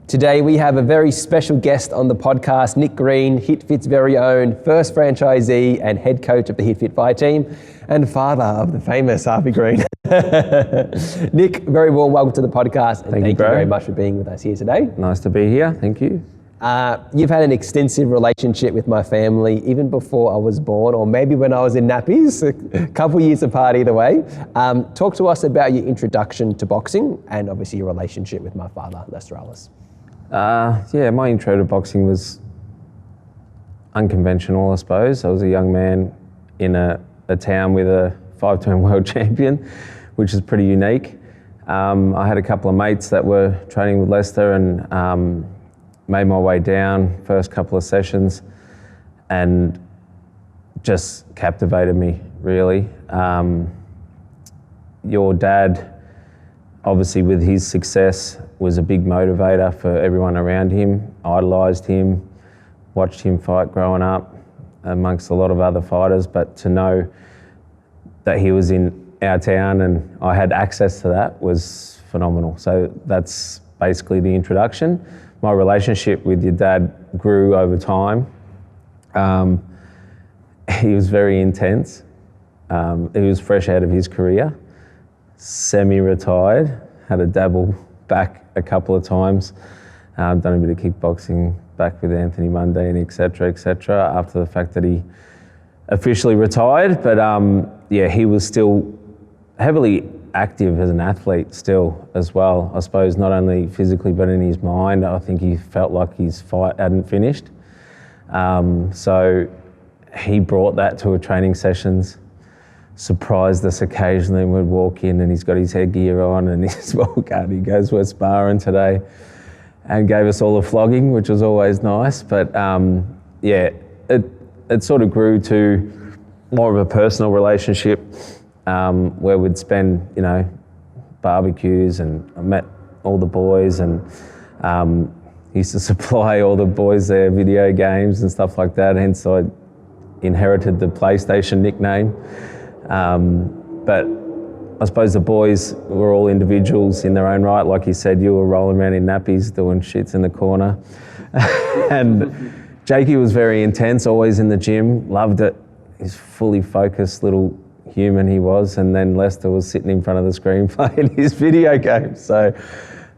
Today we have a very special guest on the podcast, Nick Green, Hitfit's very own first franchisee and head coach of the Hitfit Fire team and father of the famous Harvey Green. Nick, very warm welcome to the podcast and thank you very much for being with us here today. Nice to be here, thank you. You've had an extensive relationship with my family even before I was born, or maybe when I was in nappies, a couple years apart either way. Talk to us about your introduction to boxing and obviously your relationship with my father, Lester Ellis. My intro to boxing was unconventional, I suppose. I was a young man in a town with a 5-time world champion, which is pretty unique. I had a couple of mates that were training with Lester and made my way down first couple of sessions and just captivated me, really. Your dad, obviously with his success, was a big motivator for everyone around him, idolised him, watched him fight growing up amongst a lot of other fighters, but to know that he was in our town and I had access to that was phenomenal. So that's basically the introduction. My relationship with your dad grew over time. He was very intense. He was fresh out of his career, semi-retired, had a dabble back a couple of times, done a bit of kickboxing back with Anthony Monday and et cetera, after the fact that he officially retired. But he was still heavily active as an athlete still as well, I suppose, not only physically but in his mind. I think he felt like his fight hadn't finished. So he brought that to our training sessions, surprised us occasionally. We'd walk in and he's got his headgear on and his small card. He goes, "We're sparring today," and gave us all a flogging, which was always nice. But it sort of grew to more of a personal relationship where we'd spend, barbecues, and I met all the boys, and he used to supply all the boys their video games and stuff like that. Hence I inherited the PlayStation nickname. But I suppose the boys were all individuals in their own right. Like you said, you were rolling around in nappies doing shits in the corner. And Jakey was very intense, always in the gym, loved it. He's fully focused little human he was. And then Lester was sitting in front of the screen playing his video games. So,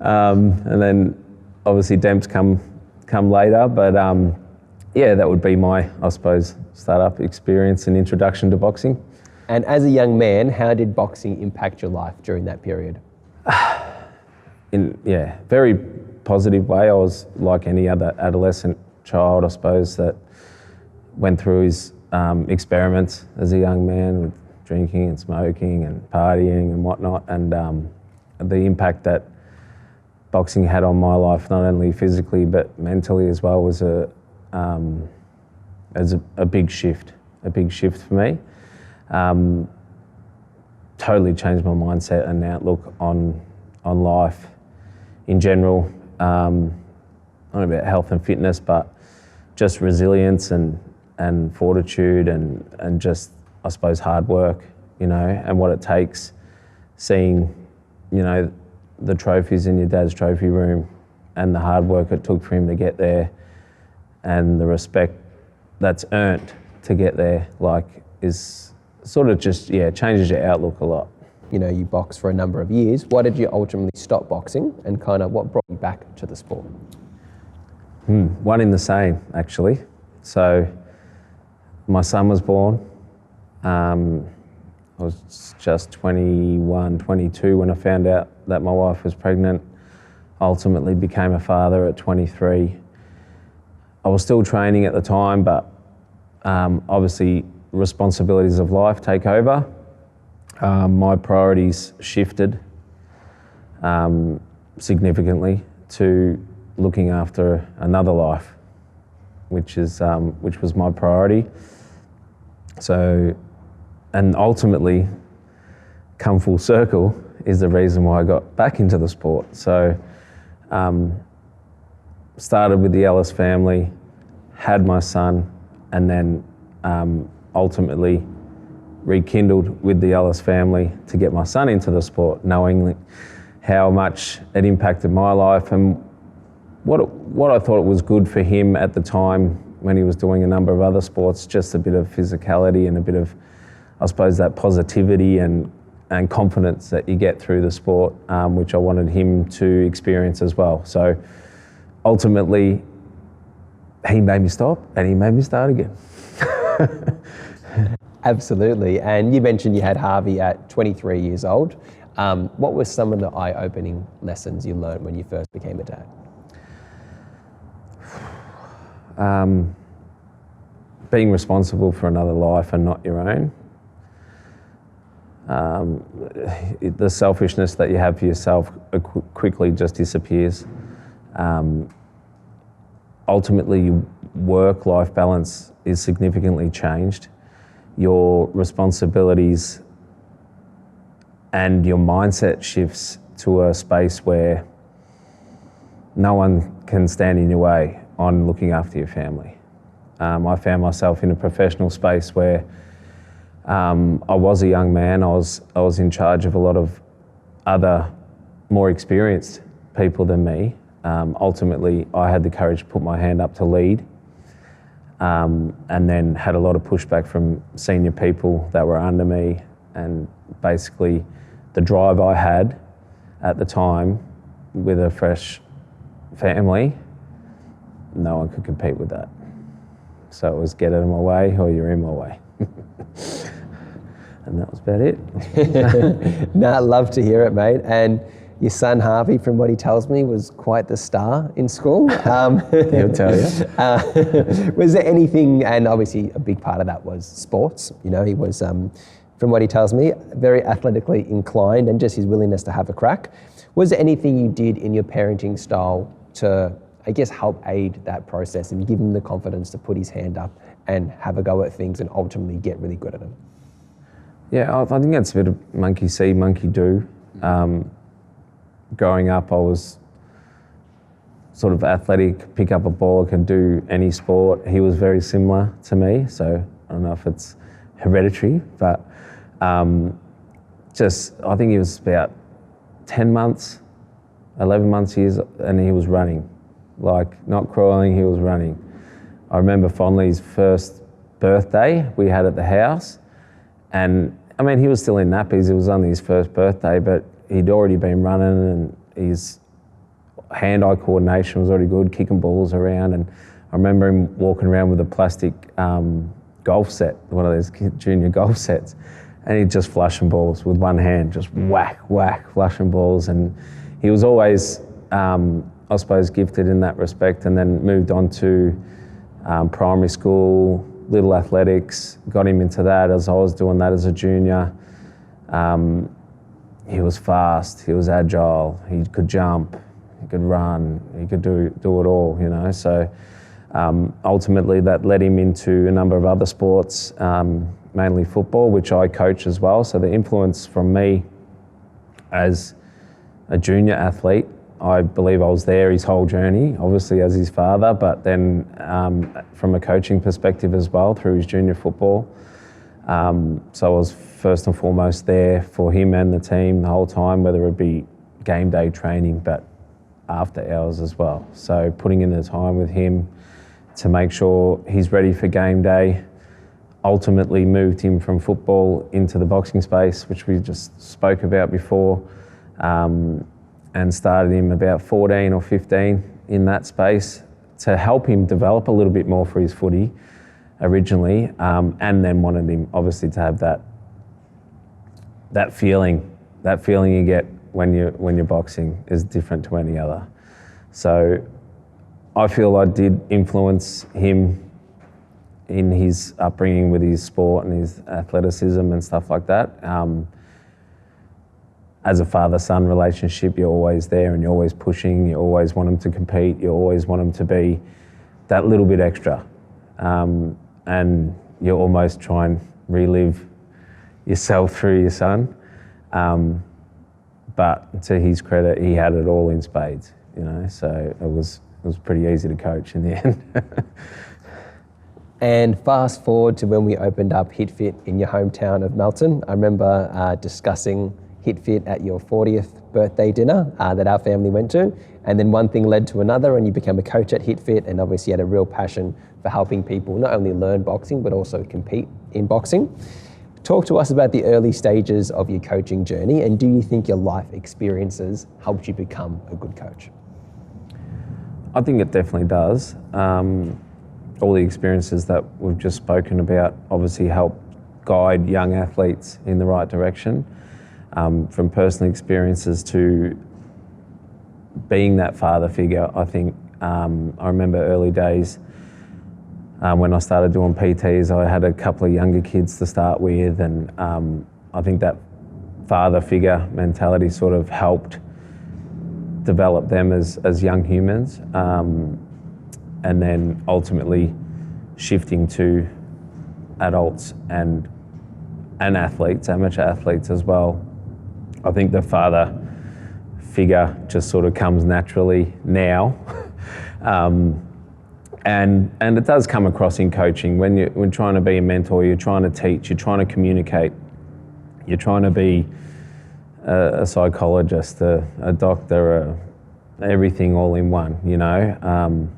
and then obviously Demps come later. But that would be my, I suppose, startup experience and introduction to boxing. And as a young man, how did boxing impact your life during that period? Very positive way. I was like any other adolescent child, I suppose, that went through his experiments as a young man with drinking and smoking and partying and whatnot. And the impact that boxing had on my life, not only physically but mentally as well, was a big shift for me. Totally changed my mindset and outlook on life in general. Not about health and fitness, but just resilience and fortitude and just, I suppose, hard work, and what it takes. Seeing, the trophies in your dad's trophy room and the hard work it took for him to get there, and the respect that's earned to get there, is sort of just, changes your outlook a lot. You boxed for a number of years. Why did you ultimately stop boxing, and kind of what brought you back to the sport? One in the same, actually. So my son was born. I was just 21, 22 when I found out that my wife was pregnant. Ultimately became a father at 23. I was still training at the time, but obviously responsibilities of life take over. My priorities shifted significantly to looking after another life, which was my priority. So, and ultimately, come full circle, is the reason why I got back into the sport. So, started with the Ellis family, had my son, and then ultimately rekindled with the Ellis family to get my son into the sport, knowing how much it impacted my life and what I thought was good for him at the time when he was doing a number of other sports, just a bit of physicality and a bit of, I suppose, that positivity and confidence that you get through the sport, which I wanted him to experience as well. So ultimately, he made me stop and he made me start again. Absolutely. And you mentioned you had Harvey at 23 years old. What were some of the eye-opening lessons you learned when you first became a dad? Being responsible for another life and not your own. The selfishness that you have for yourself quickly just disappears. Ultimately, your work-life balance is significantly changed. Your responsibilities and your mindset shifts to a space where no one can stand in your way on looking after your family. I found myself in a professional space where I was a young man. I was in charge of a lot of other more experienced people than me. Ultimately, I had the courage to put my hand up to lead, and then had a lot of pushback from senior people that were under me, and basically the drive I had at the time with a fresh family, no one could compete with that. So it was get out of my way or you're in my way. And that was about it. No, I'd love to hear it, mate. And your son Harvey, from what he tells me, was quite the star in school. He'll tell you. Was there anything, and obviously a big part of that was sports. You know, he was, from what he tells me, very athletically inclined and just his willingness to have a crack. Was there anything you did in your parenting style to, I guess, help aid that process and give him the confidence to put his hand up and have a go at things and ultimately get really good at them? Yeah, I think that's a bit of monkey see, monkey do. Growing up, I was sort of athletic, pick up a ball, I could do any sport. He was very similar to me, so I don't know if it's hereditary, but I think he was about 10 months, 11 months, years, and he was running. Like, not crawling, he was running. I remember fondly his first birthday we had at the house, and I mean, he was still in nappies, it was only his first birthday, but he'd already been running and his hand-eye coordination was already good, kicking balls around, and I remember him walking around with a plastic golf set, one of those junior golf sets, and he'd just flushing balls with one hand, just whack, whack, flushing balls, and he was always, I suppose, gifted in that respect, and then moved on to primary school, little athletics, got him into that as I was doing that as a junior. He was fast, he was agile, he could jump, he could run, he could do it all, you know. So ultimately that led him into a number of other sports, mainly football, which I coach as well. So the influence from me as a junior athlete, I believe I was there his whole journey, obviously as his father, but then from a coaching perspective as well through his junior football. So I was first and foremost there for him and the team the whole time, whether it be game day training, but after hours as well. So putting in the time with him to make sure he's ready for game day, ultimately moved him from football into the boxing space, which we just spoke about before, and started him about 14 or 15 in that space to help him develop a little bit more for his footy originally, and then wanted him obviously to have that feeling you get when you're boxing is different to any other. So I feel I did influence him in his upbringing with his sport and his athleticism and stuff like that. As a father-son relationship, you're always there and you're always pushing, you always want him to compete, you always want him to be that little bit extra. And you almost try and relive yourself through your son. But to his credit, he had it all in spades, you know, so it was pretty easy to coach in the end. And fast forward to when we opened up Hitfit in your hometown of Melton. I remember discussing Hitfit at your 40th birthday dinner that our family went to. And then one thing led to another, and you became a coach at Hitfit, and obviously had a real passion for helping people not only learn boxing, but also compete in boxing. Talk to us about the early stages of your coaching journey, and do you think your life experiences helped you become a good coach? I think it definitely does. All the experiences that we've just spoken about obviously help guide young athletes in the right direction. From personal experiences to being that father figure, I think I remember early days when I started doing PTs, I had a couple of younger kids to start with, and I think that father figure mentality sort of helped develop them as young humans, and then ultimately shifting to adults and athletes, amateur athletes as well. I think the father figure just sort of comes naturally now. And it does come across in coaching when you're trying to be a mentor, you're trying to teach, you're trying to communicate, you're trying to be a psychologist, a doctor, everything all in one, you know.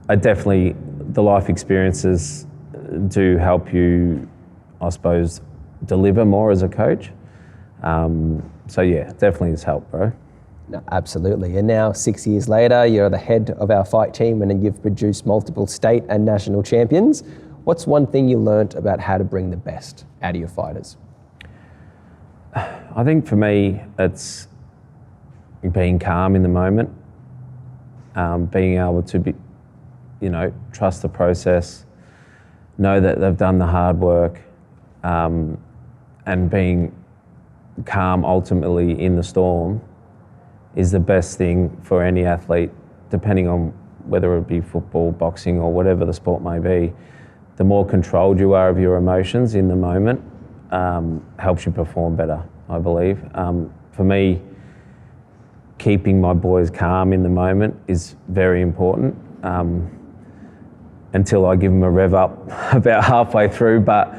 I definitely, the life experiences do help you, I suppose, deliver more as a coach. So yeah, definitely has helped, bro. No, absolutely. And now 6 years later, you're the head of our fight team and you've produced multiple state and national champions. What's one thing you learnt about how to bring the best out of your fighters? I think for me, it's being calm in the moment, being able to be, trust the process, know that they've done the hard work, and being calm ultimately in the storm is the best thing for any athlete, depending on whether it be football, boxing, or whatever the sport may be. The more controlled you are of your emotions in the moment, helps you perform better, I believe. For me, keeping my boys calm in the moment is very important, until I give them a rev up about halfway through. But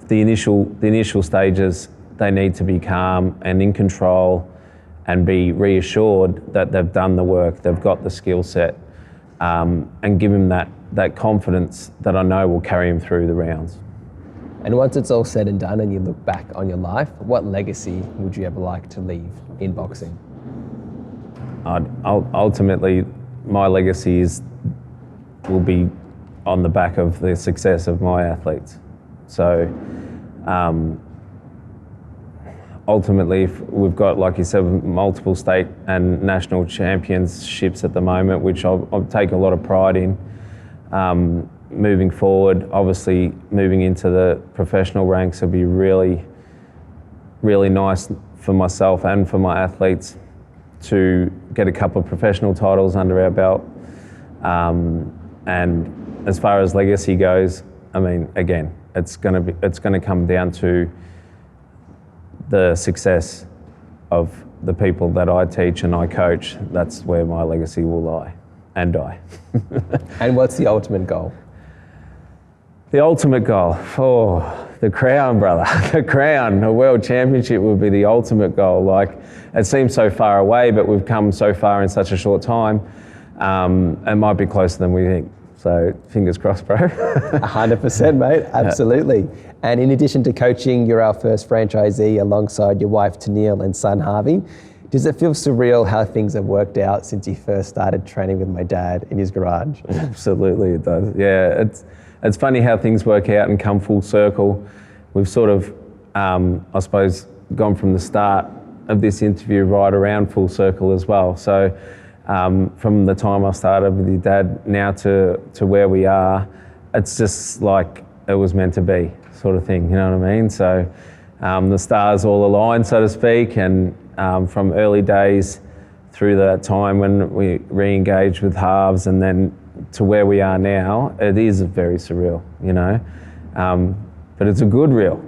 the initial stages, they need to be calm and in control and be reassured that they've done the work, they've got the skill set, and give them that confidence that I know will carry them through the rounds. And once it's all said and done and you look back on your life, what legacy would you ever like to leave in boxing? Ultimately, my legacy will be on the back of the success of my athletes. So ultimately, we've got, like you said, multiple state and national championships at the moment, which I'll take a lot of pride in. Moving forward, obviously moving into the professional ranks will be really, really nice for myself and for my athletes to get a couple of professional titles under our belt. And as far as legacy goes, I mean, again, it's going to come down to the success of the people that I teach and I coach. That's where my legacy will lie and die. And what's the ultimate goal? The ultimate goal, the crown, brother. The crown, a world championship would be the ultimate goal. Like, it seems so far away, but we've come so far in such a short time. It might be closer than we think. So fingers crossed, bro. 100%, mate. Absolutely. And in addition to coaching, you're our first franchisee alongside your wife, Tennille, and son, Harvey. Does it feel surreal how things have worked out since you first started training with my dad in his garage? Absolutely, it does. Yeah, it's funny how things work out and come full circle. We've sort of, I suppose, gone from the start of this interview right around full circle as well. So from the time I started with your dad now to where we are, it's just like it was meant to be, sort of thing, you know what I mean? So the stars all aligned, so to speak, and from early days through that time when we re-engaged with halves and then to where we are now, it is very surreal, you know, but it's a good real.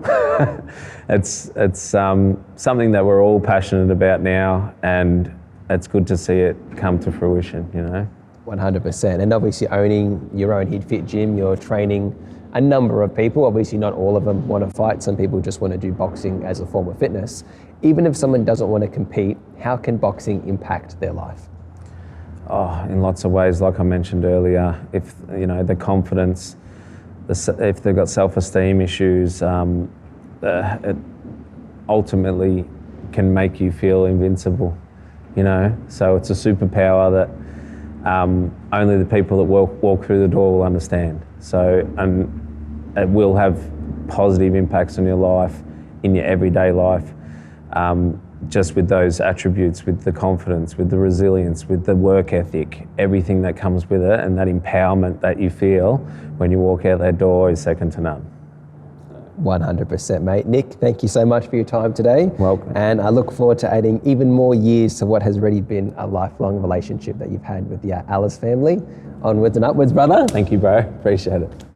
It's something that we're all passionate about now, and it's good to see it come to fruition, you know. 100%. And obviously owning your own Hitfit gym, you're training a number of people, obviously not all of them want to fight. Some people just want to do boxing as a form of fitness. Even if someone doesn't want to compete, how can boxing impact their life? Oh, in lots of ways, like I mentioned earlier, if the confidence, if they've got self-esteem issues, it ultimately can make you feel invincible. So it's a superpower that only the people that walk through the door will understand. So, and it will have positive impacts on your life, in your everyday life. Just with those attributes, with the confidence, with the resilience, with the work ethic, everything that comes with it, and that empowerment that you feel when you walk out that door is second to none. 100%, mate. Nick, thank you so much for your time today. Welcome. And I look forward to adding even more years to what has already been a lifelong relationship that you've had with the Ellis family. Onwards and upwards, brother. Thank you, bro. Appreciate it.